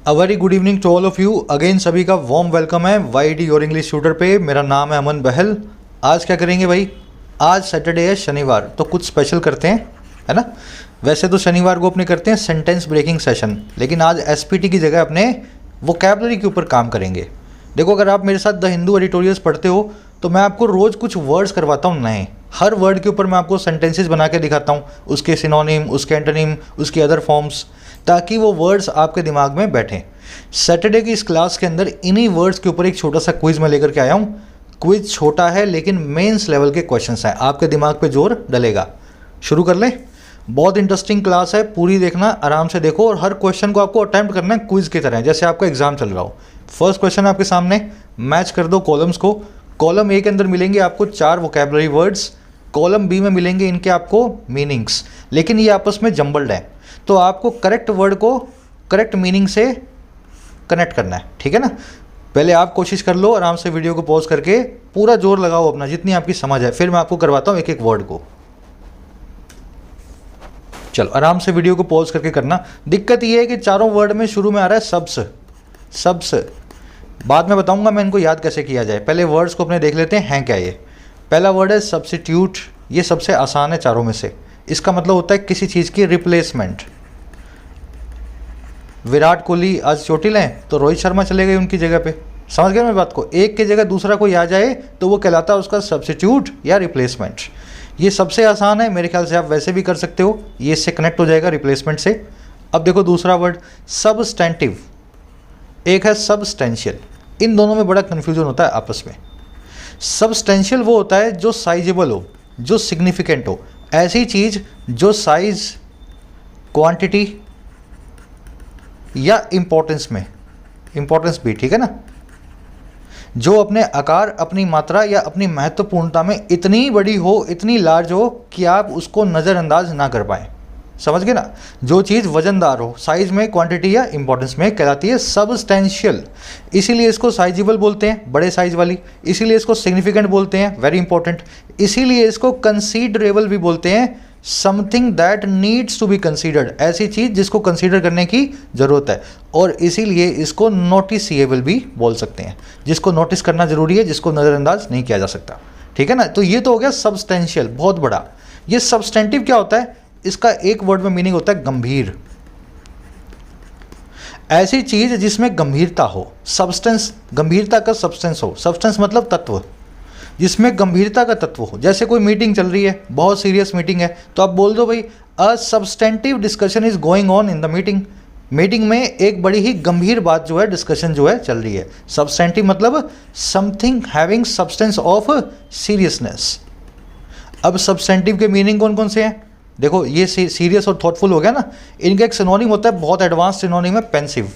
A very good evening to all of you. Again सभी का warm welcome है वाईडी your English tutor पे। मेरा नाम है अमन बहल। आज क्या करेंगे भाई? आज सैटरडे है, शनिवार, तो कुछ स्पेशल करते हैं, है ना। वैसे तो शनिवार को अपने करते हैं सेंटेंस ब्रेकिंग सेशन, लेकिन आज एसपीटी की जगह अपने वोकैबुलरी के ऊपर काम करेंगे। देखो, अगर आप मेरे साथ द हिंदू एडिटोरियल्स पढ़ते हो तो मैं आपको रोज़ कुछ वर्ड्स करवाता हूँ नए। हर वर्ड के ऊपर मैं आपको सेंटेंसेस बना के दिखाता हूँ, उसके सिनोनिम, उसके एंटोनिम, उसकी अदर फॉर्म्स, ताकि वो वर्ड्स आपके दिमाग में बैठें। सैटरडे की इस क्लास के अंदर इन्हीं वर्ड्स के ऊपर एक छोटा सा क्विज में लेकर के आया हूँ। क्विज छोटा है लेकिन मेंस लेवल के क्वेश्चंस हैं, आपके दिमाग पे जोर डलेगा। शुरू कर लें। बहुत इंटरेस्टिंग क्लास है, पूरी देखना, आराम से देखो और हर क्वेश्चन को आपको अटेम्प्ट करना है क्विज की तरह, जैसे आपका एग्जाम चल रहा हो। फर्स्ट क्वेश्चन आपके सामने, मैच कर दो कॉलम्स को। कॉलम ए के अंदर मिलेंगे आपको 4 वोकैबुलरी वर्ड्स, कॉलम बी में मिलेंगे इनके आपको मीनिंग्स, लेकिन ये आपस में जम्बल्ड हैं, तो आपको करेक्ट वर्ड को करेक्ट मीनिंग से कनेक्ट करना है, ठीक है ना। पहले आप कोशिश कर लो, आराम से वीडियो को पॉज करके पूरा जोर लगाओ अपना, जितनी आपकी समझ है, फिर मैं आपको करवाता हूँ एक एक वर्ड को। चलो आराम से वीडियो को पॉज करके करना। दिक्कत ये है कि चारों वर्ड में शुरू में आ रहा है सब्स। बाद में बताऊंगा मैं इनको याद कैसे किया जाए, पहले वर्ड्स को अपने देख लेते हैं क्या ये। पहला वर्ड है सब्स्टिट्यूट, ये सबसे आसान है चारों में से। इसका मतलब होता है किसी चीज़ की रिप्लेसमेंट। विराट कोहली आज चोटिल हैं तो रोहित शर्मा चले गए उनकी जगह पे। समझ गए मेरी बात को? एक की जगह दूसरा कोई आ जाए तो वो कहलाता है उसका सब्स्टिट्यूट या रिप्लेसमेंट। ये सबसे आसान है, मेरे ख्याल से आप वैसे भी कर सकते हो, ये इससे कनेक्ट हो जाएगा रिप्लेसमेंट से। अब देखो दूसरा वर्ड सबस्टेंटिव, एक है सबस्टेंशियल। इन दोनों में बड़ा कन्फ्यूजन होता है आपस में। सबस्टेंशियल वो होता है जो साइजेबल हो, जो सिग्निफिकेंट हो, ऐसी चीज़ जो साइज, क्वांटिटी या इंपॉर्टेंस में, इंपॉर्टेंस भी ठीक है ना, जो अपने आकार, अपनी मात्रा या अपनी महत्वपूर्णता में इतनी बड़ी हो, इतनी लार्ज हो कि आप उसको नज़रअंदाज ना कर पाएँ। समझ गए ना। जो चीज़ वजनदार हो, साइज में, क्वांटिटी या इंपॉर्टेंस में, कहलाती है सबस्टेंशियल। इसीलिए इसको साइजेबल बोलते हैं, बड़े साइज वाली। इसीलिए इसको सिग्निफिकेंट बोलते हैं, वेरी इंपॉर्टेंट। इसीलिए इसको कंसीडरेबल भी बोलते हैं, something that needs to be considered, ऐसी चीज़ जिसको कंसीडर करने की ज़रूरत है। और इसीलिए इसको नोटिसिएबल भी बोल सकते हैं, जिसको नोटिस करना ज़रूरी है, जिसको नज़रअंदाज नहीं किया जा सकता, ठीक है ना। तो ये तो हो गया सबस्टेंशियल, बहुत बड़ा। ये सबस्टेंटिव क्या होता है? इसका एक वर्ड में मीनिंग होता है गंभीर। ऐसी चीज जिसमें गंभीरता हो, सब्सटेंस, गंभीरता का सब्सटेंस हो। सब्सटेंस मतलब तत्व, जिसमें गंभीरता का तत्व हो। जैसे कोई मीटिंग चल रही है, बहुत सीरियस मीटिंग है, तो आप बोल दो भाई a substantive discussion is going on in the meeting. Meeting में एक बड़ी ही गंभीर बात जो है, डिस्कशन जो है चल रही है। सब्सटेंटिव मतलब something having substance of seriousness. अब सब्सटेंटिव के मीनिंग कौन कौन से हैं? देखो, ये सीरियस और थॉटफुल हो गया ना। इनका एक सिनोनिम होता है, बहुत एडवांस सिनोनिम है, पेंसिव।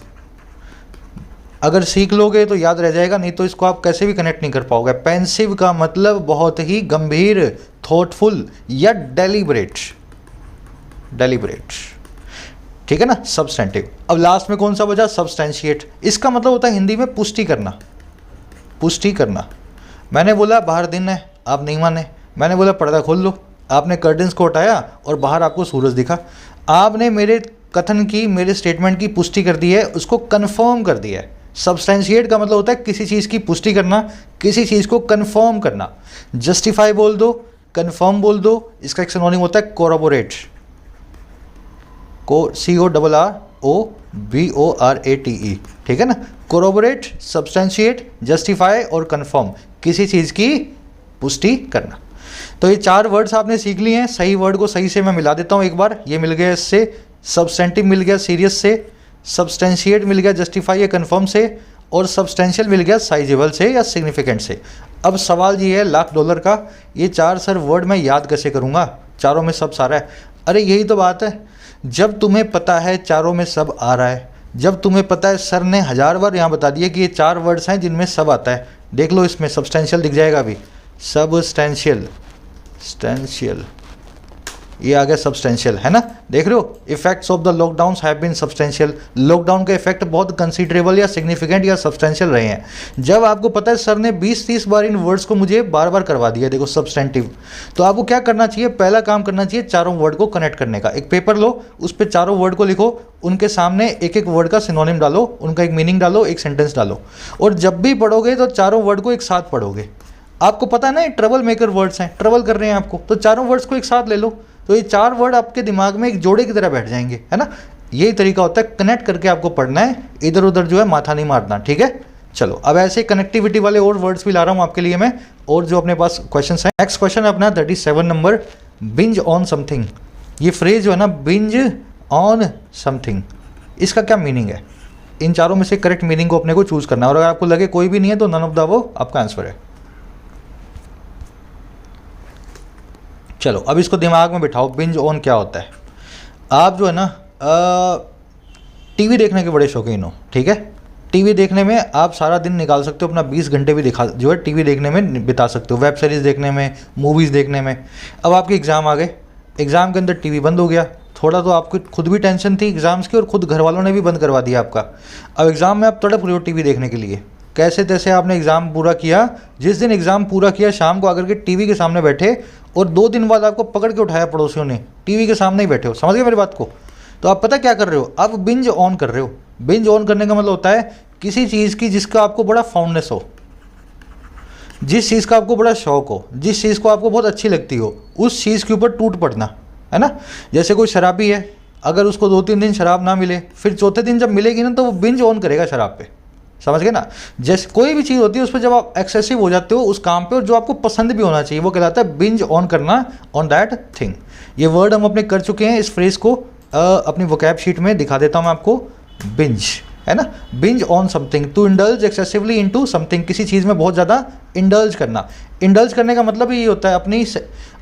अगर सीख लोगे तो याद रह जाएगा, नहीं तो इसको आप कैसे भी कनेक्ट नहीं कर पाओगे। पेंसिव का मतलब बहुत ही गंभीर, थॉटफुल या डेलिब्रेट, ठीक है ना, सब्सटेंटिव। अब लास्ट में कौन सा बचा? सब्सटेंशिएट। इसका मतलब होता है हिंदी में पुष्टि करना, पुष्टि करना। मैंने बोला बाहर दिन है, आप नहीं माने। मैंने बोला पर्दा खोल लो, आपने कर्टन्स को हटाया और बाहर आपको सूरज दिखा। आपने मेरे कथन की, मेरे स्टेटमेंट की पुष्टि कर दी है, उसको कंफर्म कर दिया है। सब्सटेंशिएट का मतलब होता है किसी चीज़ की पुष्टि करना, किसी चीज़ को कंफर्म करना। जस्टिफाई बोल दो, कंफर्म बोल दो, इसका एक सिनोनिम होता है कोरबोरेट, CORROBORATE, ठीक है ना। कोरबोरेट, सब्सटेंशिएट, जस्टिफाई और कंफर्म, किसी चीज़ की पुष्टि करना। तो ये 4 वर्ड्स आपने सीख लिए हैं। सही वर्ड को सही से मैं मिला देता हूँ एक बार। ये मिल गया इससे, सब्सटेंटिव मिल गया सीरियस से, सब्सटेंशिएट मिल गया जस्टिफाई या कन्फर्म से, और सब्सटेंशियल मिल गया साइजेबल से या सिग्निफिकेंट से। अब सवाल ये है $1,00,000 का, ये 4 सर वर्ड मैं याद कैसे करूँगा? चारों में सब सारा है। अरे यही तो बात है, जब तुम्हें पता है चारों में सब आ रहा है, जब तुम्हें पता है सर ने 1000 बार यहाँ बता दिया कि ये 4 वर्ड्स हैं जिनमें सब आता है। देख लो, इसमें सब्सटेंशियल दिख जाएगा अभी, सबस्टेंशियल, स्टेंशियल, ये आ गया सब्सटेंशियल, है ना, देख रहे हो, effects of the lockdowns have been substantial. Lockdown के इफेक्ट बहुत कंसीडरेबल या सिग्निफिकेंट या सब्सटेंशियल रहे हैं। जब आपको पता है सर ने 20-30 बार इन वर्ड्स को मुझे बार बार करवा दिया, देखो सब्सटेंटिव, तो आपको क्या करना चाहिए, पहला काम करना चाहिए चारों वर्ड को कनेक्ट करने का। एक पेपर लो, उस पर चारों वर्ड को लिखो, उनके सामने एक एक वर्ड का सिनोनिम डालो, उनका एक मीनिंग डालो, एक सेंटेंस डालो, और जब भी पढ़ोगे तो चारों वर्ड को एक साथ पढ़ोगे। आपको पता है ना ये ट्रबल मेकर वर्ड्स हैं, ट्रबल कर रहे हैं आपको, तो चारों वर्ड्स को एक साथ ले लो, तो ये 4 वर्ड आपके दिमाग में एक जोड़े की तरह बैठ जाएंगे, है ना। यही तरीका होता है, कनेक्ट करके आपको पढ़ना है, इधर उधर जो है माथा नहीं मारना, ठीक है। चलो अब ऐसे कनेक्टिविटी वाले और वर्ड्स भी ला रहा हूँ आपके लिए मैं, और जो अपने पास क्वेश्चन हैं। नेक्स्ट क्वेश्चन है अपना 37 नंबर, बिंज ऑन समथिंग। ये फ्रेज जो है ना, बिंज ऑन समथिंग, इसका क्या मीनिंग है? इन चारों में से करेक्ट मीनिंग को अपने को चूज करना है, और अगर आपको लगे कोई भी नहीं है तो नन ऑफ द वो आपका आंसर है। चलो अब इसको दिमाग में बिठाओ, बिंज ऑन क्या होता है। आप जो है ना टीवी देखने के बड़े शौकीन हो, ठीक है। टीवी देखने में आप सारा दिन निकाल सकते हो, अपना 20 घंटे भी दिखा जो है टीवी देखने में बिता सकते हो, वेब सीरीज़ देखने में, मूवीज़ देखने में। अब आपके एग्ज़ाम आ गए, एग्ज़ाम के अंदर टीवी बंद हो गया, थोड़ा तो आपको खुद भी टेंशन थी एग्ज़ाम्स की, और खुद घर वालों ने भी बंद करवा दिया आपका। अब एग्ज़ाम में आप तड़प रहे हो टीवी देखने के लिए, कैसे तैसे आपने एग्ज़ाम पूरा किया। जिस दिन एग्ज़ाम पूरा किया, शाम को आकर के टीवी के सामने बैठे, और 2 दिन बाद आपको पकड़ के उठाया पड़ोसियों ने, टीवी के सामने ही बैठे हो, समझ गए मेरी बात को। तो आप पता क्या कर रहे हो, आप बिंज ऑन कर रहे हो। बिंज ऑन करने का मतलब होता है किसी चीज़ की जिसका आपको बड़ा फाउंडनेस हो, जिस चीज़ का आपको बड़ा शौक हो, जिस चीज़ को आपको बहुत अच्छी लगती हो, उस चीज़ के ऊपर टूट पड़ना, है ना। जैसे कोई शराबी है, अगर उसको 2-3 दिन शराब ना मिले, फिर चौथे दिन जब मिलेगी ना तो वो बिंज ऑन करेगा शराब पे, समझ गए ना। जैसे कोई भी चीज़ होती है उस पर जब आप एक्सेसिव हो जाते हो उस काम पे, और जो आपको पसंद भी होना चाहिए, वो कहलाता है बिंज ऑन करना ऑन दैट थिंग। ये वर्ड हम अपने कर चुके हैं, इस फ्रेज को अपनी वोकैब शीट में दिखा देता हूँ मैं आपको। बिंज, है ना, binge on something, to indulge excessively into something, किसी चीज़ में बहुत ज़्यादा इंडल्ज करना। इंडल्ज करने का मतलब ही ये होता है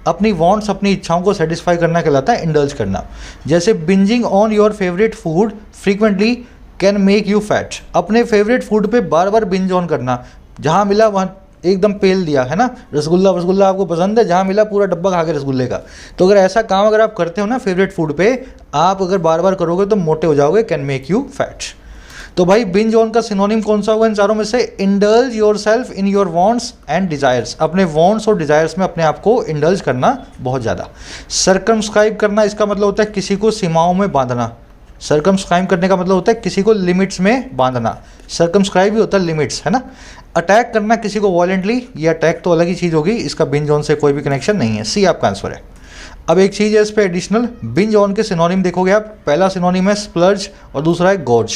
अपनी वांट्स, अपनी इच्छाओं को सेटिस्फाई करना कहलाता है इंडल्ज करना। जैसे bingeing on your favourite food frequently can make you fat, अपने फेवरेट फूड पे बार बार बिंज ऑन करना, जहाँ मिला वहाँ एकदम पेल दिया, है ना। रसगुल्ला आपको पसंद है, जहाँ मिला पूरा डब्बा खा के रसगुल्ले का। तो अगर ऐसा काम अगर आप करते हो ना फेवरेट फूड पे, आप अगर बार बार करोगे तो मोटे हो जाओगे, कैन मेक यू फैट। तो भाई बिंज ऑन का सिनोनिम कौन सा होगा इन चारों में से? Indulge your self in your wants and desires, अपने वॉन्ट्स और डिजायर्स में अपने आप को इंडल्ज करना बहुत ज़्यादा। सर्कमस्क्राइब करना, इसका मतलब होता है किसी को सीमाओं में बांधना। सर्कमस्क्राइब करने का मतलब होता है किसी को लिमिट्स में बांधना, सर्कमस्क्राइब भी होता है लिमिट्स, है ना। अटैक करना किसी को वॉलेंटली, ये अटैक तो अलग ही चीज़ होगी, इसका बिंज ऑन से कोई भी कनेक्शन नहीं है, सी आपका आंसर है। अब एक चीज़ है इस पे एडिशनल, बिंज ऑन के सिनोनिम देखोगे आप, पहला सिनोनिम है स्प्लर्ज और दूसरा है गोर्ज।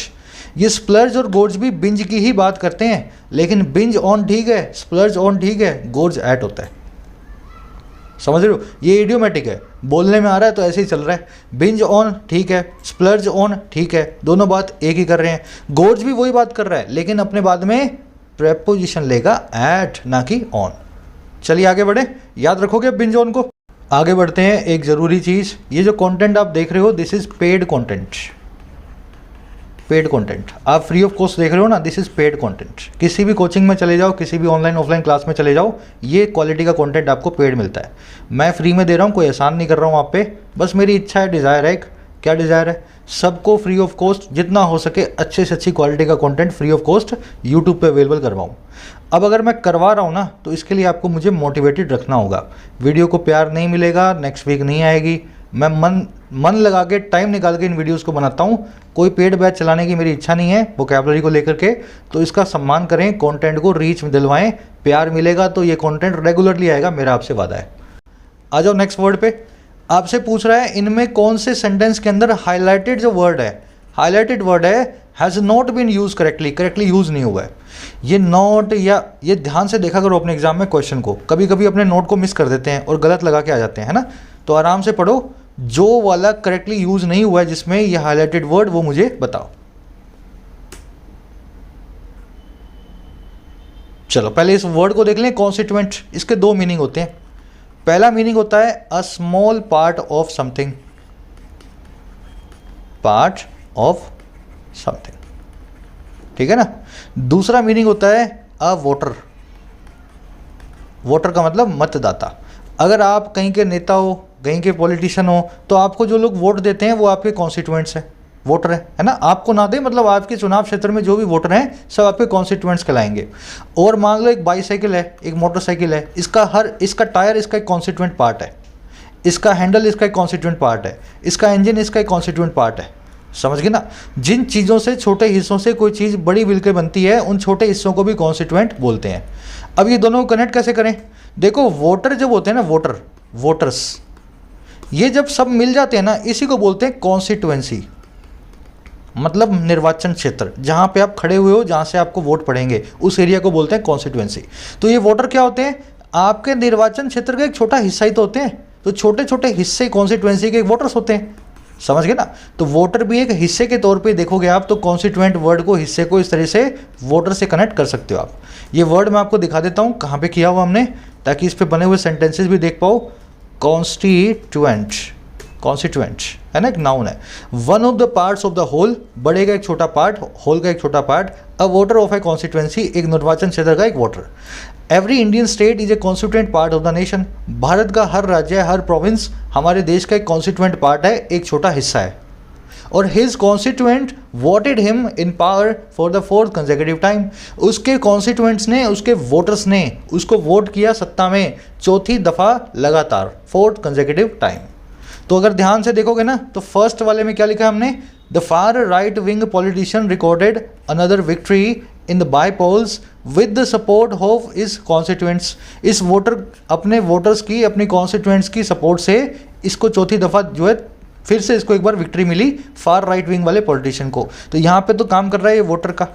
ये स्प्लर्ज और गोर्ज भी बिंज की ही बात करते हैं, लेकिन बिंज ऑन ठीक है, स्प्लर्ज ऑन ठीक है, गोर्ज ऐट होता है, समझ रहे हो। ये इडियोमेटिक है, बोलने में आ रहा है तो ऐसे ही चल रहा है। बिंज ऑन ठीक है, स्प्लर्ज ऑन ठीक है, दोनों बात एक ही कर रहे हैं। गोर्ज भी वही बात कर रहा है, लेकिन अपने बाद में प्रेपोजिशन लेगा एट, ना कि ऑन। चलिए आगे बढ़े, याद रखोगे बिंज ऑन को। आगे बढ़ते हैं, एक ज़रूरी चीज़, ये जो कंटेंट आप देख रहे हो this is paid content. Paid content आप फ्री ऑफ कॉस्ट देख रहे हो ना, दिस इज़ पेड कंटेंट। किसी भी कोचिंग में चले जाओ, किसी भी ऑनलाइन ऑफलाइन क्लास में चले जाओ, ये क्वालिटी का कंटेंट आपको पेड मिलता है। मैं फ्री में दे रहा हूँ, कोई एहसान नहीं कर रहा हूँ आप पे, बस मेरी इच्छा है, डिज़ायर है एक। क्या डिज़ायर है? सबको फ्री ऑफ कॉस्ट जितना हो सके अच्छे से अच्छी क्वालिटी का content free of cost YouTube पे अवेलेबल करवाऊँ। अब अगर मैं करवा रहा हूँ ना, तो इसके लिए आपको मुझे मोटिवेटेड रखना होगा। वीडियो को प्यार नहीं मिलेगा, नेक्स्ट वीक नहीं आएगी। मैं मन लगा के टाइम निकाल के इन वीडियोस को बनाता हूँ। कोई पेड बैच चलाने की मेरी इच्छा नहीं है वोकैबुलरी को लेकर के, तो इसका सम्मान करें, कंटेंट को रीच दिलवाएं, प्यार मिलेगा तो ये कंटेंट रेगुलरली आएगा, मेरा आपसे वादा है। आ जाओ नेक्स्ट वर्ड पे। आपसे पूछ रहा है इनमें कौन से सेंटेंस के अंदर हाईलाइटेड जो वर्ड है, हाईलाइटेड वर्ड है has not been use correctly use नहीं हुआ है। ये नॉट या ये ध्यान से देखा करो अपने एग्जाम में क्वेश्चन को, कभी कभी अपने नोट को मिस कर देते हैं और गलत लगा के आ जाते हैं, है ना। तो आराम से पढ़ो, जो वाला करेक्टली यूज नहीं हुआ है जिसमें ये हाईलाइटेड वर्ड, वो मुझे बताओ। चलो पहले इस वर्ड को देख लें, कॉन्स्टिट्यूएंट। इसके 2 मीनिंग होते हैं। पहला मीनिंग होता है a small part of something, part of something, ठीक है ना। दूसरा मीनिंग होता है अ वोटर। वोटर का मतलब मतदाता। अगर आप कहीं के नेता हो, कहीं के पॉलिटिशियन हो, तो आपको जो लोग वोट देते हैं वो आपके कॉन्स्टिट्यूएंट्स हैं, वोटर है ना। आपको ना दे मतलब आपके चुनाव क्षेत्र में जो भी वोटर हैं सब आपके कॉन्स्टिट्यूएंट्स कहलाएंगे। और मान लो एक बाईसाइकिल है, एक मोटरसाइकिल है, इसका टायर इसका एक कॉन्स्टिट्यूएंट पार्ट है, इसका हैंडल इसका एक कॉन्स्टिट्यूएंट पार्ट है, इसका इंजन इसका एक कॉन्स्टिट्यूएंट पार्ट है। समझ गए ना। जिन चीज़ों से, छोटे हिस्सों से कोई चीज़ बड़ी मिलकर बनती है, उन छोटे हिस्सों को भी कॉन्स्टिट्यूएंट बोलते हैं। अब ये दोनों को कनेक्ट कैसे करें? देखो वोटर जब होते हैं ना, वोटर्स, ये जब सब मिल जाते हैं ना, इसी को बोलते हैं कॉन्स्टिट्यूएंसी, मतलब निर्वाचन क्षेत्र। जहाँ पे आप खड़े हुए हो, जहाँ से आपको वोट पड़ेंगे, उस एरिया को बोलते हैं कॉन्स्टिट्यूएंसी। तो ये वोटर क्या होते हैं? आपके निर्वाचन क्षेत्र का एक छोटा हिस्सा ही तो होते हैं। तो छोटे छोटे हिस्से कॉन्स्टिट्यूएंसी के वोटर्स होते हैं। समझ गए ना। तो वोटर भी एक हिस्से के तौर पे देखोगे आप, तो कॉन्स्टिट्यूएंट वर्ड को, हिस्से को, इस तरह से वोटर से कनेक्ट कर सकते हो आप। ये वर्ड मैं आपको दिखा देता हूँ कहाँ पे किया हुआ हमने, ताकि इस पे बने हुए सेंटेंसेस भी देख पाओ। कॉन्स्टिट्यूएंट है ना, एक नाउन है। One of the parts of the whole, बड़े का एक छोटा पार्ट, होल का एक छोटा part. A voter of a constituency, एक निर्वाचन क्षेत्र का एक voter. Every Indian state is a constituent part of the nation, भारत का हर राज्य, हर प्रोविंस हमारे देश का एक कॉन्स्टिट्यूएंट पार्ट है, एक छोटा हिस्सा है। और his constituent voted him in power for the 4th consecutive time, उसके कॉन्स्टिट्यूएंट्स ने, उसके वोटर्स ने उसको वोट किया सत्ता में चौथी दफ़ा लगातार, 4th कंसेक्यूटिव टाइम। तो अगर ध्यान से देखोगे ना, तो फर्स्ट वाले में क्या लिखा है हमने? The far right wing politician recorded another victory in the bypolls with the support of its constituents. इस वोटर, अपने वोटर्स की, अपनी कॉन्स्टिट्यूएंट्स की सपोर्ट से इसको चौथी दफ़ा जो है, फिर से इसको एक बार विक्ट्री मिली फार राइट विंग वाले पॉलिटिशियन को। तो यहाँ पे तो काम कर रहा है ये वोटर का,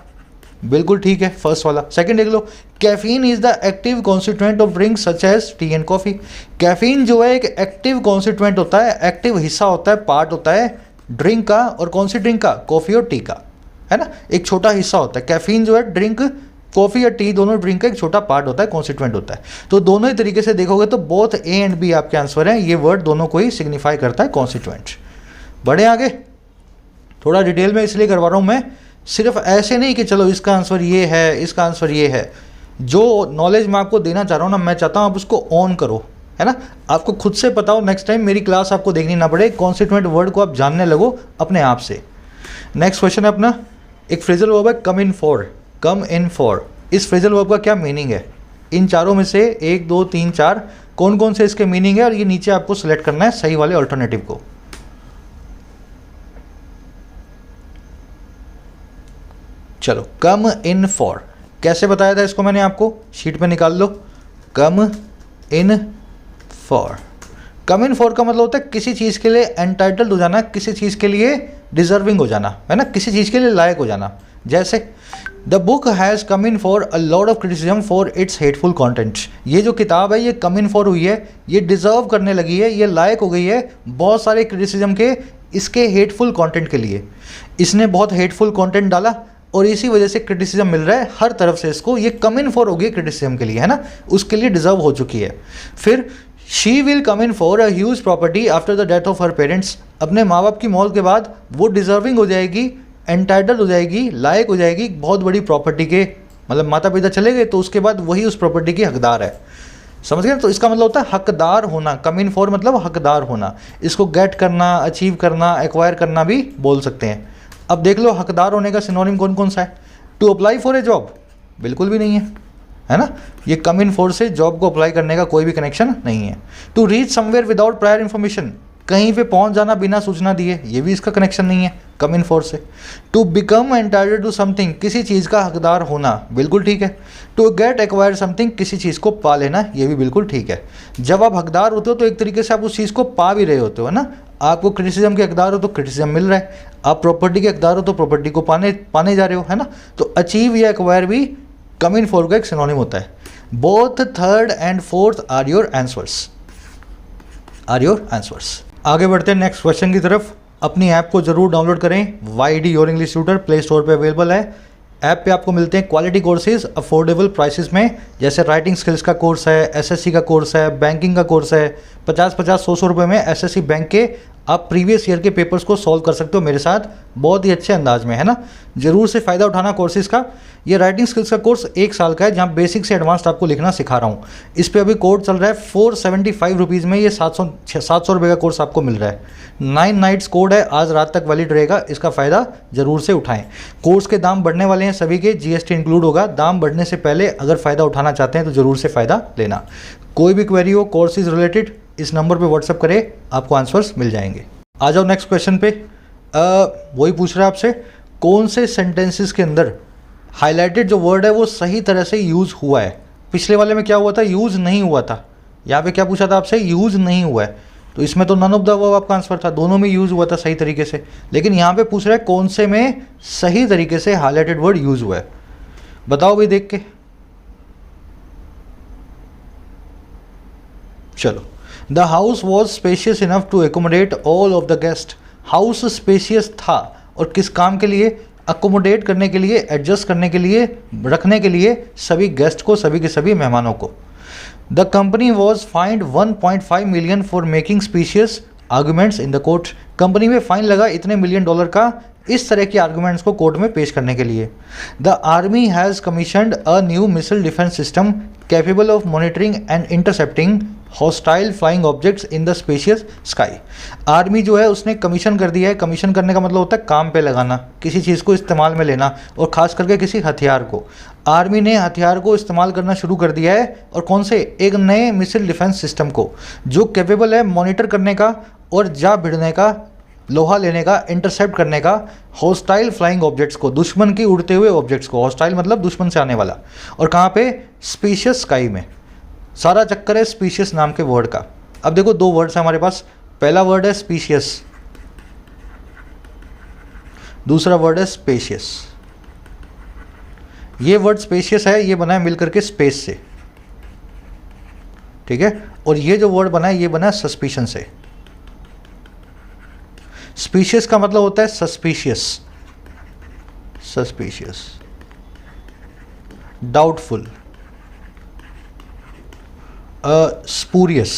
बिल्कुल ठीक है फर्स्ट वाला। सेकंड देख लो, caffeine is the active constituent of drink such as tea and coffee. Caffeine जो है एक एक्टिव कॉन्स्टिट्यूएंट होता है, एक्टिव हिस्सा होता है, पार्ट होता है ड्रिंक का। और कौन सी ड्रिंक का? कॉफ़ी और टी का, है ना, एक छोटा हिस्सा होता है। कैफीन जो है ड्रिंक, कॉफ़ी या टी दोनों ड्रिंक का एक छोटा पार्ट होता है, कॉन्स्टिट्यूएंट होता है। तो दोनों ही तरीके से देखोगे तो बोथ ए एंड बी आपके आंसर हैं। ये वर्ड दोनों को ही सिग्निफाई करता है कॉन्स्टिट्यूएंट। बढ़े आगे, थोड़ा डिटेल में इसलिए करवा रहा हूँ मैं, सिर्फ ऐसे नहीं कि चलो इसका आंसर ये है, इसका आंसर ये है। जो नॉलेज मैं आपको देना चाह रहा हूँ ना, मैं चाहता हूँ आप उसको ऑन करो, है ना। आपको खुद से पता हो, नेक्स्ट टाइम मेरी क्लास आपको देखनी ना पड़े, कॉन्स्टिट्यूएंट वर्ड को आप जानने लगो अपने आप से। नेक्स्ट क्वेश्चन है अपना, एक फ्रेजल वर्ब है come in for. Come in for, इस फ्रेजल वर्ब का क्या मीनिंग है? इन चारों में से 1, 2, 3, 4 कौन कौन से इसके मीनिंग है, और ये नीचे आपको सिलेक्ट करना है सही वाले ऑल्टरनेटिव को। चलो, कम इन फॉर कैसे बताया था इसको मैंने आपको, शीट पे निकाल लो। कम in for, come in for का मतलब होता है किसी चीज़ के लिए एंटाइटल्ड हो जाना, किसी चीज़ के लिए डिजर्विंग हो जाना, है ना, किसी चीज़ के लिए लायक हो जाना। जैसे the book has come in for a lot of criticism for its hateful content. ये जो किताब है ये कम इन फॉर हुई है, ये डिज़र्व करने लगी है, ये लायक हो गई है बहुत सारे क्रिटिसिज्म के, इसके हेटफुल कंटेंट के लिए। इसने बहुत हेटफुल कंटेंट डाला और इसी वजह से क्रिटिसिज्म मिल रहा है हर तरफ से इसको, ये कम इन फॉर हो गई क्रिटिसिज्म के लिए, है ना, उसके लिए डिजर्व हो चुकी है। फिर she will come in for a huge property after the death of her parents. अपने माँ बाप की मौत के बाद वो डिजर्विंग हो जाएगी, एंटाइटल्ड हो जाएगी, लायक हो जाएगी बहुत बड़ी प्रॉपर्टी के, मतलब माता पिता चले गए तो उसके बाद वही उस प्रॉपर्टी की हकदार है। समझ गए? तो इसका मतलब होता है हकदार होना। कम इन फॉर मतलब हकदार होना, इसको गेट करना, अचीव करना, एक्वायर करना भी बोल सकते हैं। अब देख लो हकदार होने का सिनोनिम कौन कौन सा है। To apply for a job, बिल्कुल भी नहीं है ना, ये कम इन फॉर से जॉब को अप्लाई करने का कोई भी कनेक्शन नहीं है। To reach somewhere without prior information, कहीं पे पहुंच जाना बिना सूचना दिए, ये भी इसका कनेक्शन नहीं है कम इन फॉर से। To become entitled to something, किसी चीज़ का हकदार होना, बिल्कुल ठीक है। टू गेट एक्वायर समथिंग, किसी चीज़ को पा लेना, ये भी बिल्कुल ठीक है। जब आप हकदार होते हो तो एक तरीके से आप उस चीज़ को पा भी रहे होते हो, है ना। आपको क्रिटिसिज्म के हकदार हो तो क्रिटिसिज्म मिल रहा है, आप प्रॉपर्टी के हकदार हो तो प्रॉपर्टी को पाने जा रहे हो, है ना। तो अचीव या एक्वायर भी कम इन फॉर का एक सिनोनिम होता है। Both third and fourth are your answers, are your answers. आगे बढ़ते हैं नेक्स्ट क्वेश्चन की तरफ। अपनी ऐप को जरूर डाउनलोड करें, YD your English tutor play store पे अवेलेबल है। ऐप पे आपको मिलते हैं क्वालिटी कोर्सेज अफोर्डेबल प्राइसेस में, जैसे राइटिंग स्किल्स का कोर्स है, SSC का कोर्स है, बैंकिंग का कोर्स है, 50-50, 100-100 रुपये में एसएससी बैंक के आप प्रीवियस ईयर के पेपर्स को सॉल्व कर सकते हो मेरे साथ बहुत ही अच्छे अंदाज में, है ना। ज़रूर से फ़ायदा उठाना कोर्सेज़ का। ये राइटिंग स्किल्स का कोर्स 1 साल का है, जहाँ बेसिक से एडवांस्ड आपको लिखना सिखा रहा हूँ। इस पर अभी कोड चल रहा है 475 रुपीज़ में, ये 700 रुपये का कोर्स आपको मिल रहा है। 9 नाइट्स कोड है, आज रात तक वैलिड रहेगा, इसका फ़ायदा ज़रूर से उठाएं। कोर्स के दाम बढ़ने वाले हैं सभी के, जीएसटी इंक्लूड होगा। दाम बढ़ने से पहले अगर फ़ायदा उठाना चाहते हैं तो ज़रूर से फ़ायदा लेना। कोई भी क्वेरी हो कोर्सेज रिलेटेड इस नंबर पे व्हाट्सअप करें, आपको आंसर्स मिल जाएंगे। आ जाओ नेक्स्ट क्वेश्चन पे। वही पूछ रहा है आपसे, कौन से सेंटेंसेस के अंदर हाईलाइटेड जो वर्ड है वो सही तरह से यूज़ हुआ है। पिछले वाले में क्या हुआ था, यूज़ नहीं हुआ था। यहाँ पे क्या पूछा था आपसे, यूज़ नहीं हुआ है। तो इसमें तो नन ऑफ द अबव आपका आंसर था, दोनों में यूज़ हुआ था सही तरीके से। लेकिन यहाँ पे पूछ रहा है कौन से में सही तरीके से हाईलाइटेड वर्ड यूज़ हुआ है, बताओ भाई देख के। चलो, the house was spacious enough to accommodate all of the guest. House spacious था और किस काम के लिए, अकोमोडेट करने के लिए, एडजस्ट करने के लिए, रखने के लिए सभी गेस्ट को, सभी के सभी मेहमानों को। The company was find 1.5 million for making spacious arguments in the court. Company में फाइन लगा इतने $1 मिलियन का इस तरह के आर्गूमेंट्स को कोर्ट में पेश करने के लिए। The army has commissioned a new missile defence system capable of monitoring and intercepting hostile flying objects in the spacious sky. Army जो है उसने कमीशन कर दिया है। कमीशन करने का मतलब होता है काम पे लगाना, किसी चीज़ को इस्तेमाल में लेना, और ख़ास करके किसी हथियार को। आर्मी ने हथियार को इस्तेमाल करना शुरू कर दिया है, और कौन से, एक नए मिसाइल डिफेंस सिस्टम को जो कैपेबल है मॉनिटर करने का और जा भिड़ने का, लोहा लेने का, इंटरसेप्ट करने का, हॉस्टाइल फ्लाइंग ऑब्जेक्ट्स को, दुश्मन की उड़ते हुए ऑब्जेक्ट्स को। हॉस्टाइल मतलब दुश्मन से आने वाला। और कहाँ पे, स्पेशियस स्काई में। सारा चक्कर है स्पीशियस नाम के वर्ड का। अब देखो 2 वर्ड्स हैं हमारे पास। पहला वर्ड है स्पीशियस, दूसरा वर्ड है स्पेशियस। ये वर्ड स्पेशियस है, ये बना है मिलकर के स्पेस से, ठीक है। और ये जो वर्ड बना है ये बना है सस्पिशन से। स्पीशियस का मतलब होता है suspicious, suspicious, doubtful, spurious,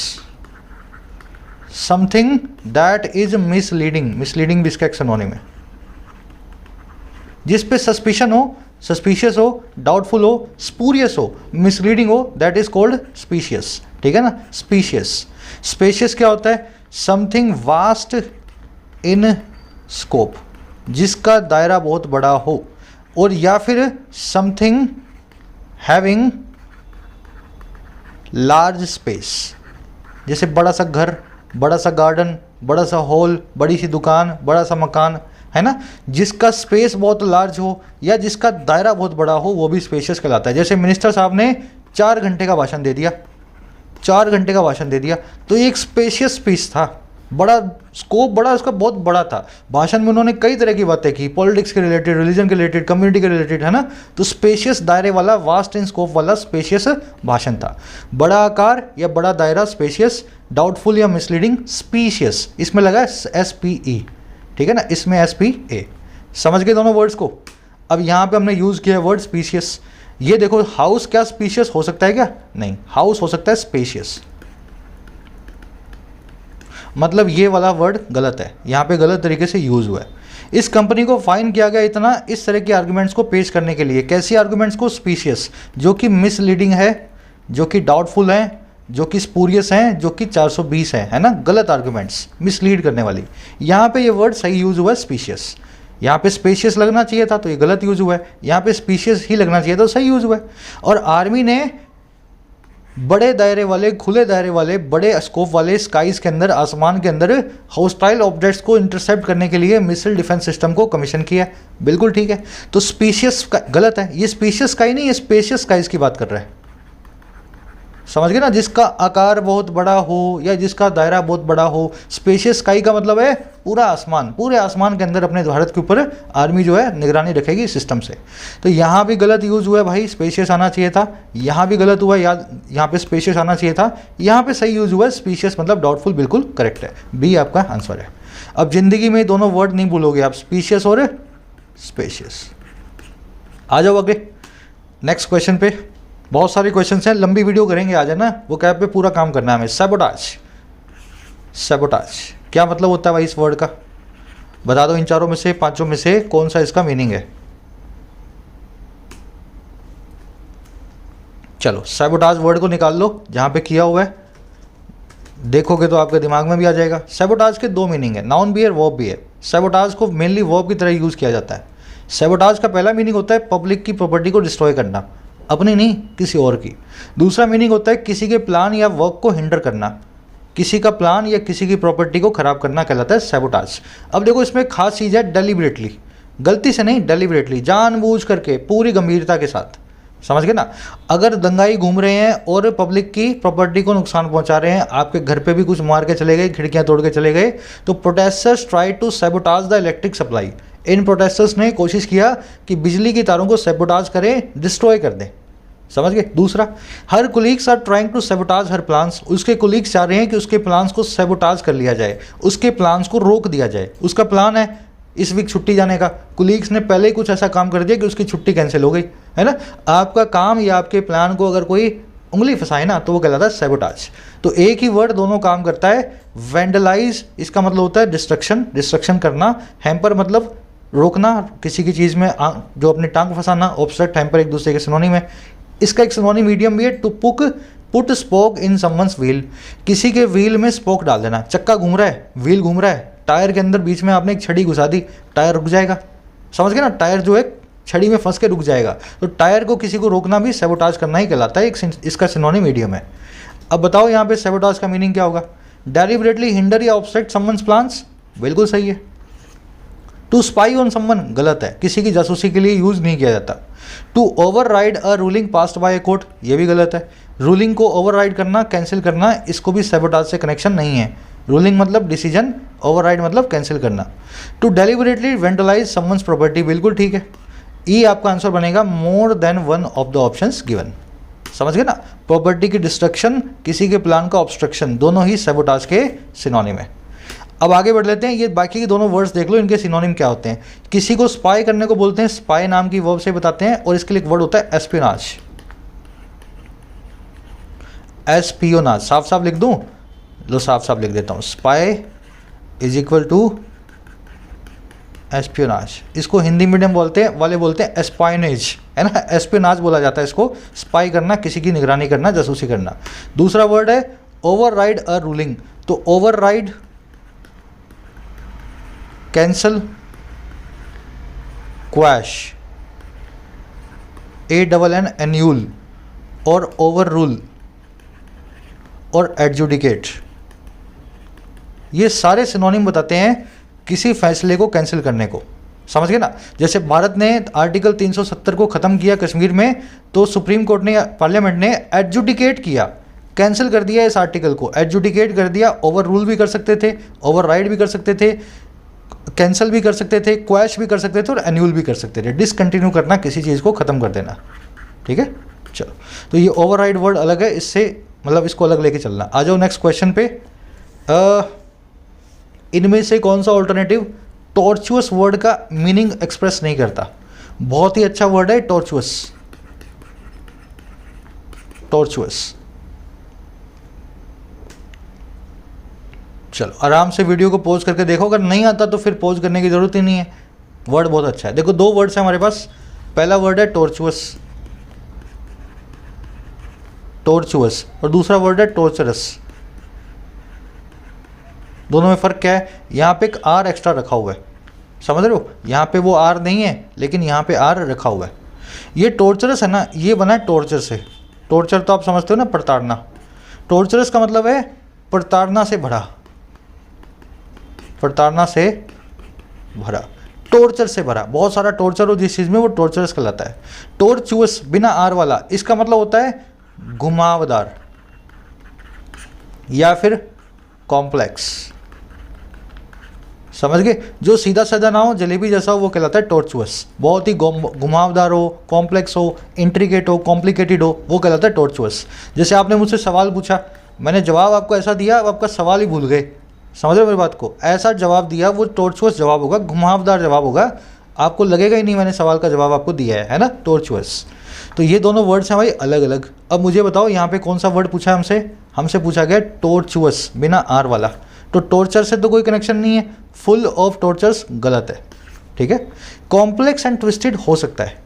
something that is misleading. Misleading भी इसका एक सिनोनिम है। जिस पे सस्पिशन हो, सस्पिशियस हो, डाउटफुल हो, स्पूरियस हो, मिसलीडिंग हो, दैट इज कॉल्ड स्पीशियस, ठीक है ना। स्पीशियस। स्पेशियस क्या होता है, समथिंग वास्ट इन स्कोप, जिसका दायरा बहुत बड़ा हो, और या फिर समथिंग हैविंग लार्ज स्पेस, जैसे बड़ा सा घर, बड़ा सा गार्डन, बड़ा सा हॉल, बड़ी सी दुकान, बड़ा सा मकान, है ना। जिसका स्पेस बहुत लार्ज हो या जिसका दायरा बहुत बड़ा हो वो भी स्पेशियस कहलाता है। जैसे मिनिस्टर साहब ने 4 घंटे का भाषण दे दिया, 4 घंटे का भाषण दे दिया, तो एक स्पेशियस स्पीच था, बड़ा स्कोप, बड़ा उसका बहुत बड़ा था। भाषण में उन्होंने कई तरह की बातें की, पॉलिटिक्स के रिलेटेड, रिलीजन के रिलेटेड, कम्युनिटी के रिलेटेड, है ना। तो स्पेशियस दायरे वाला, वास्ट इन स्कोप वाला स्पेशियस भाषण था। बड़ा आकार या बड़ा दायरा स्पेशियस, डाउटफुल या मिसलीडिंग स्पीशियस। इसमें लगा SPE, ठीक है ना, इसमें SPA। समझ गए दोनों वर्ड्स को। अब यहाँ पे हमने यूज़ किया वर्ड स्पीशियस। ये देखो, हाउस क्या स्पीशियस हो सकता है क्या, नहीं, हाउस हो सकता है स्पेशियस। मतलब ये वाला वर्ड गलत है, यहाँ पे गलत तरीके से यूज़ हुआ है। इस कंपनी को फाइन किया गया इतना इस तरह के आर्गुमेंट्स को पेश करने के लिए। कैसी आर्गुमेंट्स को, स्पीशियस, जो कि मिसलीडिंग है, जो कि डाउटफुल हैं, जो कि स्पूरियस हैं, जो कि 420 है ना, गलत आर्गुमेंट्स, मिसलीड करने वाली। यहाँ पे ये वर्ड सही यूज़ हुआ है स्पीशियस। यहाँ पे स्पेशियस लगना चाहिए था तो ये गलत यूज़ हुआ है, यहाँ पे स्पीशियस ही लगना चाहिए था तो सही यूज़ हुआ है। और आर्मी ने बड़े दायरे वाले, खुले दायरे वाले, बड़े स्कोप वाले स्काईज के अंदर, आसमान के अंदर हॉस्टाइल ऑब्जेक्ट्स को इंटरसेप्ट करने के लिए मिसाइल डिफेंस सिस्टम को कमीशन किया। बिल्कुल ठीक है। तो स्पीशियस गलत है, ये स्पीशियस स्काई नहीं, ये स्पेशियस स्काईज की बात कर रहा है। समझ गए ना, जिसका आकार बहुत बड़ा हो या जिसका दायरा बहुत बड़ा हो। स्पेशियस स्काई का मतलब है पूरा आसमान, पूरे आसमान के अंदर अपने भारत के ऊपर आर्मी जो है निगरानी रखेगी सिस्टम से। तो यहाँ भी गलत यूज़ हुआ है भाई, स्पेशियस आना चाहिए था। यहाँ भी गलत हुआ है, यहाँ पे स्पेशियस आना चाहिए था। यहाँ पे सही यूज़ हुआ है स्पीशियस, मतलब डाउटफुल, बिल्कुल करेक्ट है, बी आपका आंसर है। अब जिंदगी में दोनों वर्ड नहीं भूलोगे आप, स्पीशियस और स्पेशियस। आ जाओ आगे नेक्स्ट क्वेश्चन पे। बहुत सारे क्वेश्चन हैं, लंबी वीडियो करेंगे आज, है ना। वो कैब पे पूरा काम करना है हमें। Sabotage, sabotage. क्या मतलब होता है भाई इस वर्ड का, बता दो इन चारों में से, पांचों में से कौन सा इसका मीनिंग है। चलो सैबोटाज वर्ड को निकाल लो जहाँ पे किया हुआ है, देखोगे तो आपके दिमाग में भी आ जाएगा। सैबोटाज के दो मीनिंग है, नाउन भी है वर्ब भी है। सैबोटाज को मेनली वर्ब की तरह यूज़ किया जाता है। सैबोटाज का पहला मीनिंग होता है पब्लिक की प्रॉपर्टी को डिस्ट्रॉय करना, अपनी नहीं किसी और की। दूसरा मीनिंग होता है किसी के प्लान या वर्क को हिंडर करना, किसी का प्लान या किसी की प्रॉपर्टी को खराब करना कहलाता है सैबोटाज। अब देखो इसमें खास चीज़ है डेलिबरेटली, गलती से नहीं, डेलिबरेटली, जानबूझ करके, पूरी गंभीरता के साथ। समझ गए ना। अगर दंगाई घूम रहे हैं और पब्लिक की प्रॉपर्टी को नुकसान पहुंचा रहे हैं, आपके घर पे भी कुछ मार के चले गए, खिड़कियां तोड़ के चले गए, तो protesters try to sabotage the electric supply. इन प्रोटेस्टर्स ने कोशिश किया कि बिजली की तारों को सैबोटाज करें, डिस्ट्रॉय कर दें। समझ गए। दूसरा, her colleagues are trying to sabotage her plans. उसके कोलीग्स चाह रहे हैं कि उसके प्लान्स को सैबोटाज कर लिया जाए, उसके प्लान्स को रोक दिया जाए। उसका प्लान है इस वीक छुट्टी जाने का, कोलीग्स ने पहले ही कुछ ऐसा काम कर दिया कि उसकी छुट्टी कैंसिल हो गई, है ना। आपका काम या आपके प्लान को अगर कोई उंगली फंसाए ना तो वो कहलाता है सैबोटाज। तो एक ही वर्ड दोनों काम करता है। वैंडलाइज इसका मतलब होता है डिस्ट्रक्शन, डिस्ट्रक्शन करना। हैम्पर मतलब रोकना, किसी की चीज़ में जो अपनी टांग फंसाना। ऑब्स्ट्रक्ट, हैम्पर एक दूसरे के सिनोनिम है। इसका एक सिनोनिम मीडियम भी है, to put spoke in someone's wheel, किसी के व्हील में स्पोक डाल देना। चक्का घूम रहा है, व्हील घूम रहा है, टायर के अंदर बीच में आपने एक छड़ी घुसा दी, टायर रुक जाएगा। समझ गए ना, टायर जो है छड़ी में फंस के रुक जाएगा। तो टायर को किसी को रोकना भी सैबोटाज करना ही कहलाता है, इसका सिनोनिम मीडियम है। अब बताओ यहाँ पे सैबोटाज का मीनिंग क्या होगा। डेलिबरेटली हिंडर या ऑब्स्ट्रक्ट समवंस प्लान्स, बिल्कुल सही है। टू स्पाई ऑन समवन, गलत है, किसी की जासूसी के लिए यूज नहीं किया जाता। To override a ruling passed by a court, ये भी गलत है। रूलिंग को ओवरराइड करना, कैंसिल करना, इसको भी सैबोटाज से कनेक्शन नहीं है। रूलिंग मतलब डिसीजन, ओवरराइड मतलब कैंसिल करना। To deliberately vandalise someone's property, बिल्कुल ठीक है। ई आपका आंसर बनेगा more than one of the options given. समझ गए ना। प्रॉपर्टी की डिस्ट्रक्शन, किसी के प्लान का ऑब्स्ट्रक्शन, दोनों ही सैबोटाज के सिनोनिम है। अब आगे बढ़ लेते हैं। ये बाकी के दोनों वर्ड्स देख लो, इनके सिनोनिम क्या होते हैं। किसी को स्पाई करने को बोलते हैं, स्पाई नाम की वर्ब से बताते हैं, और इसके लिए एक वर्ड होता है एस्पियोनाज। एस्पियोनाज साफ साफ लिख दूं, लो साफ साफ लिख देता हूं। Spy is equal to espionage. इसको हिंदी मीडियम वाले बोलते हैं एस्पाइनेज, है ना। एस्पियोनाज बोला जाता है इसको, स्पाई करना, किसी की निगरानी करना, जासूसी करना। दूसरा वर्ड है ओवरराइड अ रूलिंग। तो override, cancel, quash, ANN annual, और ओवर रूल और एडजुडिकेट, ये सारे सिनोनिम बताते हैं किसी फैसले को कैंसिल करने को। समझ गए ना। जैसे भारत ने आर्टिकल 370 को ख़त्म किया कश्मीर में, तो सुप्रीम कोर्ट ने, पार्लियामेंट ने एडजुडिकेट किया, कैंसिल कर दिया इस आर्टिकल को, एडजुडिकेट कर दिया। ओवर रूल भी कर सकते थे, ओवरराइड भी कर सकते थे, कैंसिल भी कर सकते थे, क्वैश भी कर सकते थे, और एन्यूल भी कर सकते थे। डिसकंटिन्यू करना, किसी चीज़ को ख़त्म कर देना, ठीक है। चलो, तो ये ओवरराइड वर्ड अलग है, इससे मतलब इसको अलग लेके चलना। आ जाओ नेक्स्ट क्वेश्चन पे। इनमें से कौन सा ऑल्टरनेटिव टॉर्चुअस वर्ड का मीनिंग एक्सप्रेस नहीं करता। बहुत ही अच्छा वर्ड है टॉर्चुअस, टॉर्चुअस। चलो आराम से वीडियो को पॉज करके देखो, अगर नहीं आता तो फिर पॉज करने की ज़रूरत ही नहीं है। वर्ड बहुत अच्छा है। देखो दो वर्ड्स हैं हमारे पास। पहला वर्ड है टॉर्चुअस, टॉर्चुअस, और दूसरा वर्ड है टॉर्चरस। दोनों में फ़र्क क्या है, यहाँ पे एक आर एक्स्ट्रा रखा हुआ है, समझ रहे हो। यहाँ पे वो आर नहीं है, लेकिन यहाँ पे आर रखा हुआ है। ये टॉर्चरस है ना, ये बना है टॉर्चर से। टॉर्चर तो आप समझते हो ना, प्रताड़ना। टॉर्चरस का मतलब है प्रताड़ना से भरा, प्रताड़ना से भरा, टॉर्चर से भरा। बहुत सारा टॉर्चर हो जिस चीज़ में, वो टॉर्चरस कहलाता है। टॉर्चुअस बिना आर वाला, इसका मतलब होता है घुमावदार या फिर कॉम्प्लेक्स। समझ गए। जो सीधा साधा ना हो, जलेबी जैसा हो, वो कहलाता है टॉर्चुअस। बहुत ही घुमावदार हो, कॉम्प्लेक्स हो, इंट्रिकेट हो, कॉम्प्लिकेटेड हो, वो कहलाता है टॉर्चुअस। जैसे आपने मुझसे सवाल पूछा, मैंने जवाब आपको ऐसा दिया, अब आपका सवाल ही भूल गए। समझ रहे हो मेरी बात को। ऐसा जवाब दिया, वो टॉर्चुअस जवाब होगा, घुमावदार जवाब होगा। आपको लगेगा ही नहीं मैंने सवाल का जवाब आपको दिया है ना, टॉर्चुअस। तो ये दोनों वर्ड्स हैं भाई अलग अलग। अब मुझे बताओ यहाँ पे कौन सा वर्ड पूछा है हमसे। हमसे पूछा गया टॉर्चुअस बिना आर वाला। तो टॉर्चर से तो कोई कनेक्शन नहीं है, फुल ऑफ टॉर्चर्स गलत है, ठीक है। कॉम्प्लेक्स एंड ट्विस्टेड हो सकता है,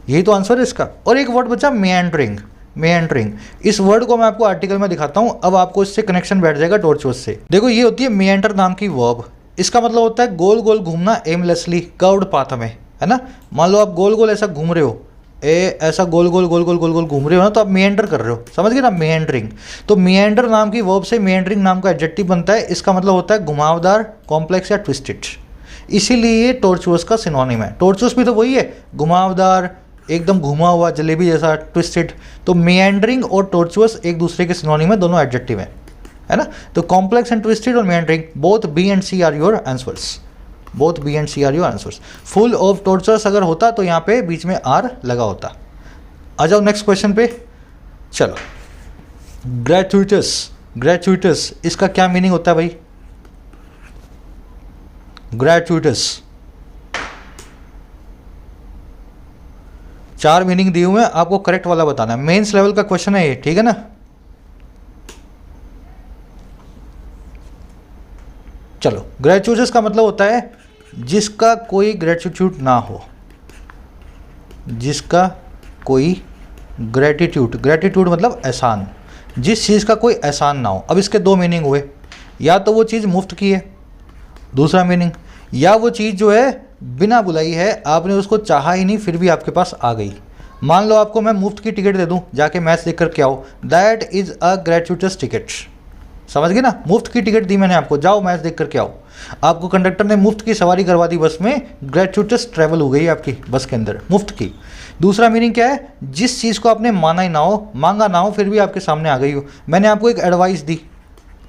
यही तो आंसर है इसका। और एक वर्ड बचा मेएंडरिंग, मेएंडरिंग, इस वर्ड को मैं आपको आर्टिकल में दिखाता हूँ, अब आपको इससे कनेक्शन बैठ जाएगा टॉर्चर्स से। देखो ये होती है मेएंडर नाम की वर्ब, इसका मतलब होता है गोल गोल घूमना एमलेसली कर्व्ड पाथ में, है ना। मान लो आप गोल गोल ऐसा घूम रहे हो, ऐसा गोल गोल गोल गोल गोल गोल घूम रहे हो ना, तो आप मेएंडर कर रहे हो, समझ गए ना, मेएंडरिंग। तो मेएंडर नाम की वर्ब से मेएंडरिंग नाम का एडजेक्टिव बनता है, इसका मतलब होता है घुमावदार, कॉम्प्लेक्स या ट्विस्टेड, इसीलिए ये टॉर्चुअस का सिनोनिम है। टॉर्चुअस भी तो वही है, घुमावदार, एकदम घुमा हुआ जलेबी जैसा, ट्विस्टेड। तो मेएंडरिंग और टॉर्चुअस एक दूसरे के सिनोनिम है, दोनों एडजेक्टिव है ना। तो कॉम्प्लेक्स एंड ट्विस्टेड और meandering, both B and C are your answers, both B and C are your answers. Full of tortures अगर होता तो यहाँ पे बीच में आर लगा होता। आ जाओ नेक्स्ट क्वेश्चन पे, चलो। ग्रेचुइटस, ग्रेचुइटस इसका क्या मीनिंग होता है भाई? ग्रेचुइटस 4 मीनिंग दिए हुए हैं, आपको करेक्ट वाला बताना है। मेंस लेवल का क्वेश्चन है ये, ठीक है ना। चलो, ग्रेचुइटस का मतलब होता है जिसका कोई ग्रेटिट्यूड ना हो, जिसका कोई ग्रेटिट्यूड, ग्रेटिट्यूड मतलब एहसान, जिस चीज़ का कोई एहसान ना हो। अब इसके 2 मीनिंग हुए, या तो वो चीज़ मुफ्त की है, दूसरा मीनिंग, या वो चीज़ जो है बिना बुलाई है, आपने उसको चाहा ही नहीं फिर भी आपके पास आ गई। मान लो आपको मैं मुफ्त की टिकट दे दूं, जाके मैच देख कर के आओ, दैट इज़ अ ग्रेचुइटस टिकट, समझ गए ना। मुफ्त की टिकट दी मैंने आपको, जाओ मैच देख कर के आओ। आपको कंडक्टर ने मुफ्त की सवारी करवा दी बस में, ग्रेचुइटस ट्रैवल हो गई आपकी बस के अंदर, मुफ्त की। दूसरा मीनिंग क्या है? जिस चीज़ को आपने माना ही ना हो, मांगा ना हो, फिर भी आपके सामने आ गई हो। मैंने आपको एक एडवाइस दी,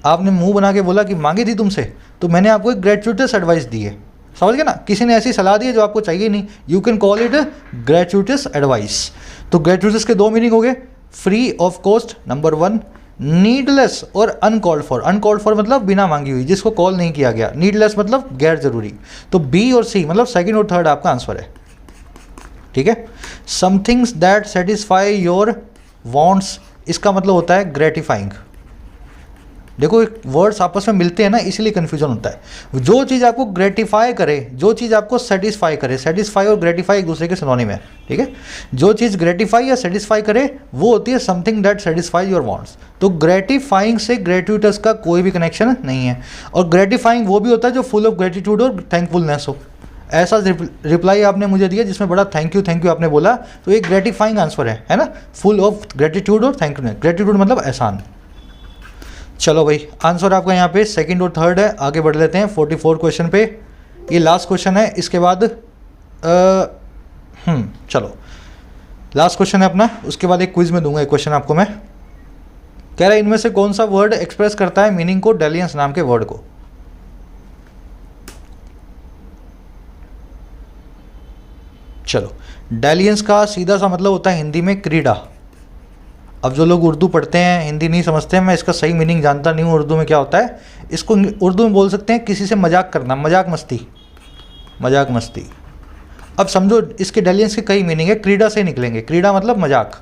आपने मुंह बना के बोला कि मांगी थी तुमसे, तो मैंने आपको एक ग्रेचुइटस एडवाइस दी है, समझ गए ना। किसी ने ऐसी सलाह दी है जो आपको चाहिए नहीं, you can call it gratuitous advice. तो ग्रेचुइटस के 2 मीनिंग हो गए, free of cost number 1, needless और अनकॉल्ड फॉर। अनकॉल्ड फॉर मतलब बिना मांगी हुई, जिसको कॉल नहीं किया गया, नीडलेस मतलब गैर जरूरी। तो बी और सी मतलब सेकंड और थर्ड आपका आंसर है, ठीक है। Somethings that satisfy your wants, इसका मतलब होता है ग्रेटिफाइंग। देखो वर्ड्स आपस में मिलते हैं ना, इसीलिए कन्फ्यूजन होता है। जो चीज़ आपको ग्रेटिफाई करे, जो चीज़ आपको सेटिस्फाई करे, सेटिस्फाई और ग्रेटिफाई एक दूसरे के सिनोनिम है, ठीक है। जो चीज़ ग्रेटिफाई या सेटिस्फाई करे वो होती है something that satisfy your wants. तो ग्रेटिफाइंग से ग्रेट्यूटस का कोई भी कनेक्शन नहीं है। और ग्रेटिफाइंग वो भी होता है जो फुल ऑफ ग्रेटिट्यूड और थैंकफुलनेस हो। ऐसा रिप्लाई आपने मुझे दिया जिसमें बड़ा थैंक यू आपने बोला, तो ये ग्रेटिफाइंग आंसर है ना, फुल ऑफ ग्रेटिट्यूड और थैंकफुलनेस। ग्रेटिट्यूड मतलब एहसान। चलो भाई, आंसर आपका यहाँ पे सेकंड और थर्ड है। आगे बढ़ लेते हैं 44 क्वेश्चन पे, ये लास्ट क्वेश्चन है, इसके बाद चलो लास्ट क्वेश्चन है अपना, उसके बाद एक क्विज में दूंगा एक क्वेश्चन आपको मैं। कह रहा है इनमें से कौन सा वर्ड एक्सप्रेस करता है मीनिंग को डेलियंस नाम के वर्ड को? चलो, डेलियंस का सीधा सा मतलब होता है हिंदी में क्रीड़ा। अब जो लोग उर्दू पढ़ते हैं, हिंदी नहीं समझते हैं, मैं इसका सही मीनिंग जानता नहीं हूँ उर्दू में क्या होता है। इसको उर्दू में बोल सकते हैं किसी से मजाक करना, मजाक मस्ती, मजाक मस्ती। अब समझो इसके डेलियंस के कई मीनिंग है, क्रीड़ा से निकलेंगे। क्रीड़ा मतलब मजाक,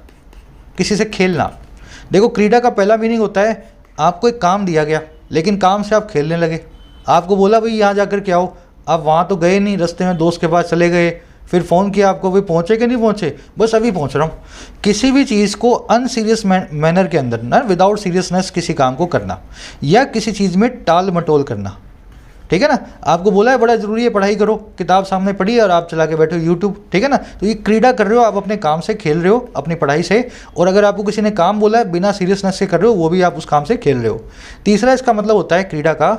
किसी से खेलना। देखो क्रीड़ा का पहला मीनिंग होता है आपको एक काम दिया गया, लेकिन काम से आप खेलने लगे। आपको बोला भाई यहाँ जाकर के आओ, आप वहाँ तो गए नहीं, रास्ते में दोस्त के पास चले गए, फिर फ़ोन किया आपको, भाई पहुँचे कि नहीं पहुँचे, बस अभी पहुँच रहा हूँ। किसी भी चीज़ को अनसीरियस मैनर के अंदर ना, विदाउट सीरियसनेस किसी काम को करना, या किसी चीज़ में टाल मटोल करना, ठीक है ना। आपको बोला है बड़ा ज़रूरी है पढ़ाई करो, किताब सामने पढ़ी और आप चला के बैठे हो यूट्यूब, ठीक है ना। तो ये क्रीड़ा कर रहे हो, आप अपने काम से खेल रहे हो, अपनी पढ़ाई से। और अगर आपको किसी ने काम बोला है बिना सीरियसनेस से कर रहे हो, वो भी आप उस काम से खेल रहे हो। तीसरा इसका मतलब होता है क्रीड़ा का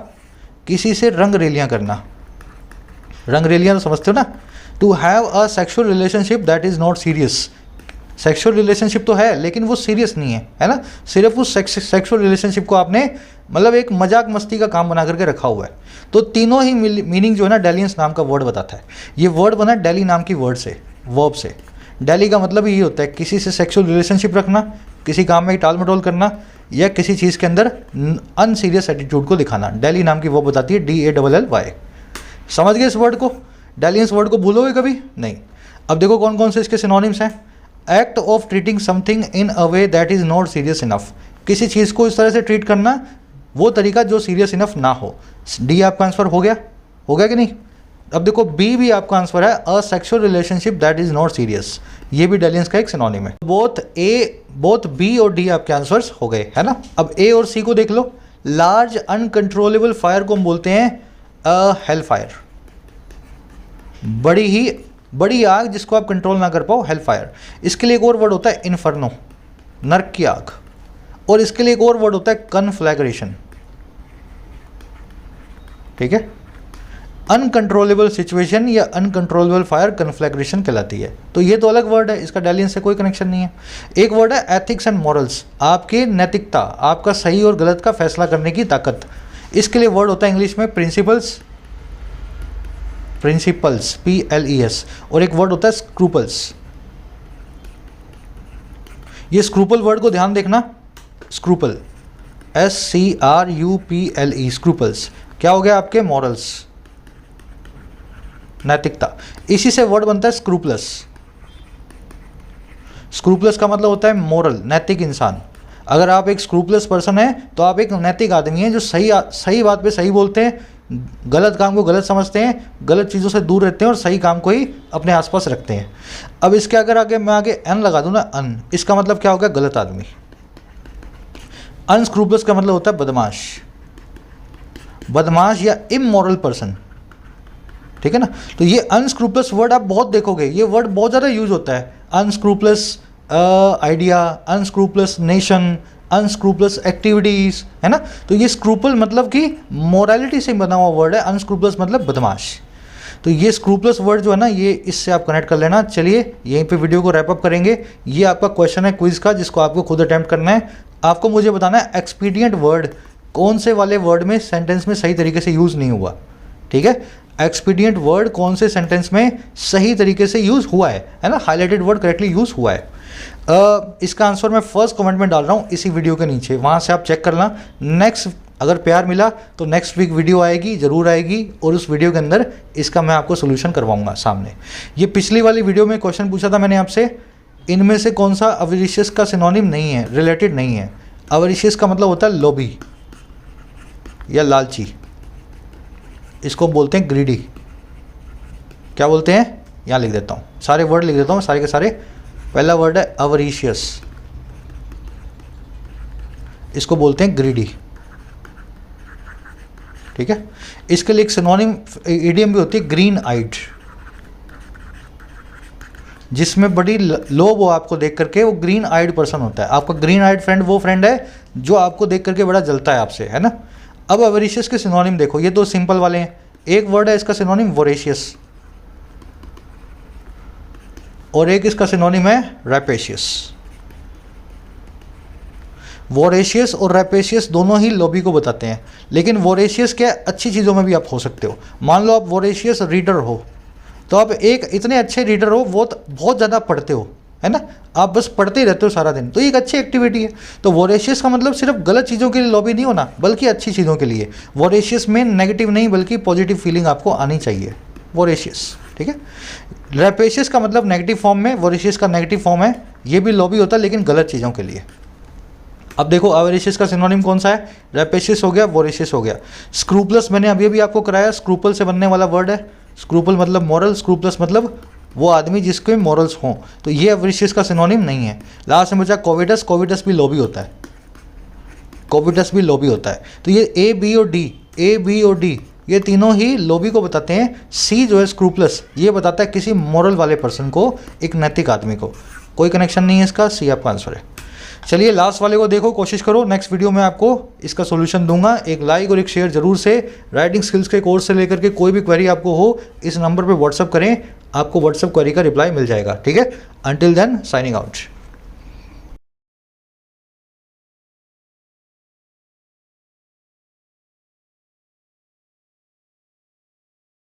किसी से रंग रेलियाँ करना। रंग रेलियाँ तो समझते हो ना, to have a sexual relationship that is not serious. Sexual relationship तो है लेकिन वो सीरियस नहीं है ना। सिर्फ उस सेक्शुअल रिलेशनशिप को आपने मतलब एक मजाक मस्ती का काम बना करके रखा हुआ है। तो तीनों ही मीनिंग जो है ना डेलियंस नाम का वर्ड बताता है। ये वर्ड बना डेली नाम की वर्ड से, वर्ब से। डेली का मतलब यही होता है किसी से सेक्शुअल रिलेशनशिप रखना, किसी काम में टाल मटोल करना, या किसी चीज़ के अंदर अनसीरियस एटीट्यूड को दिखाना। डेली नाम की वर्ब बताती है, DALLY। समझ गए इस वर्ड को? डेलियंस वर्ड को भूलोगे कभी नहीं। अब देखो कौन कौन से इसके सिनोनिम्स हैं। Act of treating something in a way that is not serious enough. किसी चीज़ को इस तरह से ट्रीट करना वो तरीका जो सीरियस इनफ ना हो। डी आपका आंसर हो गया कि नहीं? अब देखो बी भी आपका आंसर है, a sexual relationship that is not serious, ये भी डेलियंस का एक सिनोनिम है। बोथ बी और डी आपके आंसर्स हो गए, है ना। अब ए और सी को देख लो। लार्ज अनकंट्रोलेबल फायर को हम बोलते हैं हेल फायर, बड़ी आग जिसको आप कंट्रोल ना कर पाओ, हेल फायर। इसके लिए एक और वर्ड होता है इन्फर्नो, नर्क की आग। और इसके लिए एक और वर्ड होता है कन्फ्लैग्रेशन, ठीक है। अनकंट्रोलेबल सिचुएशन या अनकंट्रोलेबल फायर कन्फ्लैग्रेशन कहलाती है। तो ये तो अलग वर्ड है, इसका डेलियंस से कोई कनेक्शन नहीं है। एक वर्ड है एथिक्स एंड मॉरल्स, आपकी नैतिकता, आपका सही और गलत का फैसला करने की ताकत। इसके लिए वर्ड होता है इंग्लिश में प्रिंसिपल्स, PLES। और एक वर्ड होता है स्क्रूपल्स। ये स्क्रूपल वर्ड को ध्यान देखना, स्क्रूपल SCRUPLE, स्क्रूपल्स क्या हो गया आपके? मॉरल्स, नैतिकता। इसी से वर्ड बनता है स्क्रूपलस। स्क्रूपलस का मतलब होता है मोरल, नैतिक इंसान। अगर आप एक स्क्रूपलस पर्सन है तो आप एक नैतिक आदमी हैं जो सही बात पे सही बोलते हैं, गलत काम को गलत समझते हैं, गलत चीज़ों से दूर रहते हैं और सही काम को ही अपने आसपास रखते हैं। अब इसके अगर मैं आगे एन लगा दूँ ना, अन, इसका मतलब क्या होगा? गलत आदमी। अनस्क्रूपलस का मतलब होता है बदमाश या इमोरल पर्सन, ठीक है ना। तो ये अनस्क्रूपलस वर्ड आप बहुत देखोगे, ये वर्ड बहुत ज़्यादा यूज होता है। अनस्क्रूपलस आइडिया, अनस्क्रूपलस नेशन, अनस्क्रूपलस एक्टिविटीज़, है ना। तो ये स्क्रूपल मतलब कि मोरालिटी से बना हुआ वर्ड है, अनस्क्रूपलस मतलब बदमाश। तो ये स्क्रूपलस वर्ड जो है ना, ये इससे आप कनेक्ट कर लेना। चलिए यहीं पे वीडियो को रैप अप करेंगे। ये आपका क्वेश्चन है क्विज का, जिसको आपको खुद अटेम्प्ट करना है। आपको मुझे बताना है एक्सपीडिएंट वर्ड कौन से वाले वर्ड में सेंटेंस में सही तरीके से यूज़ नहीं हुआ, ठीक है। एक्सपीडिएंट वर्ड कौन से सेंटेंस में सही तरीके से यूज़ हुआ है ना, हाईलाइटेड वर्ड करेक्टली यूज़ हुआ है। इसका आंसर मैं फर्स्ट कमेंट में डाल रहा हूँ इसी वीडियो के नीचे, वहाँ से आप चेक करना। नेक्स्ट अगर प्यार मिला तो नेक्स्ट वीक वीडियो आएगी, ज़रूर आएगी, और उस वीडियो के अंदर इसका मैं आपको सोल्यूशन करवाऊंगा सामने। ये पिछली वाली वीडियो में क्वेश्चन पूछा था मैंने आपसे, इनमें से कौन सा अवेरिशियस का सिनोनिम नहीं है, रिलेटेड नहीं है। अवेरिशियस का मतलब होता है लोभी या लालची, इसको बोलते हैं ग्रीडी। क्या बोलते हैं? यहाँ लिख देता हूँ, सारे वर्ड लिख देता हूँ, सारे के सारे। पहला वर्ड है अवेरिशियस, इसको बोलते हैं ग्रीडी, ठीक है। इसके लिए एक सिनोनिम इडियम भी होती है ग्रीन आइड, जिसमें बड़ी लोभ हो आपको देख करके, वो ग्रीन आइड पर्सन होता है। आपका ग्रीन आइड फ्रेंड वो फ्रेंड है जो आपको देख करके बड़ा जलता है आपसे, है ना। अब अवेरिशियस के सिनोनिम देखो, ये दो सिंपल वाले हैं। एक वर्ड है इसका सिनोनिम वोरेशियस, और एक इसका सिनोनिम है रैपेशियस। वोरेशियस और रैपेशियस दोनों ही लोभी को बताते हैं, लेकिन वोरेशियस क्या अच्छी चीज़ों में भी आप हो सकते हो। मान लो आप वोरेशियस रीडर हो, तो आप एक इतने अच्छे रीडर हो, बहुत ज़्यादा पढ़ते हो, है ना, आप बस पढ़ते ही रहते हो सारा दिन, तो ये एक अच्छी एक्टिविटी है। तो वोरेशियस का मतलब सिर्फ गलत चीज़ों के लिए लॉबी नहीं होना, बल्कि अच्छी चीज़ों के लिए। वोरेशियस में नेगेटिव नहीं बल्कि पॉजिटिव फीलिंग आपको आनी चाहिए, वोरेशियस, ठीक है। रैपेशियस का मतलब नेगेटिव फॉर्म में, वोरेशियस का नेगेटिव फॉर्म है, ये भी लॉबी होता है लेकिन गलत चीज़ों के लिए। अब देखो अवेरिशियस का सिनोनिम कौन सा है? रैपेशियस हो गया, वोरेशियस हो गया। स्क्रूपलस मैंने अभी भी आपको कराया, स्क्रूपल से बनने वाला वर्ड है। स्क्रूपल मतलब मॉरल, स्क्रूपलस मतलब वो आदमी जिसके मॉरल्स हों। तो ये अवेरिशियस का सिनोनिम नहीं है। लास्ट में बचा कोविडस, कोविडस भी लॉबी होता है, कोविडस भी लॉबी होता है। तो ये ए बी और डी ये तीनों ही लॉबी को बताते हैं। सी जो है स्क्रूपलस, ये बताता है किसी मॉरल वाले पर्सन को, एक नैतिक आदमी को। कोई कनेक्शन नहीं है इसका, सी आपका आंसर है। चलिए लास्ट वाले को देखो, कोशिश करो। नेक्स्ट वीडियो में आपको इसका सॉल्यूशन दूंगा। एक लाइक और एक शेयर जरूर से। राइटिंग स्किल्स के कोर्स से लेकर के कोई भी क्वेरी आपको हो, इस नंबर पे व्हाट्सअप करें, आपको व्हाट्सअप क्वेरी का रिप्लाई मिल जाएगा, ठीक है। Until then signing out.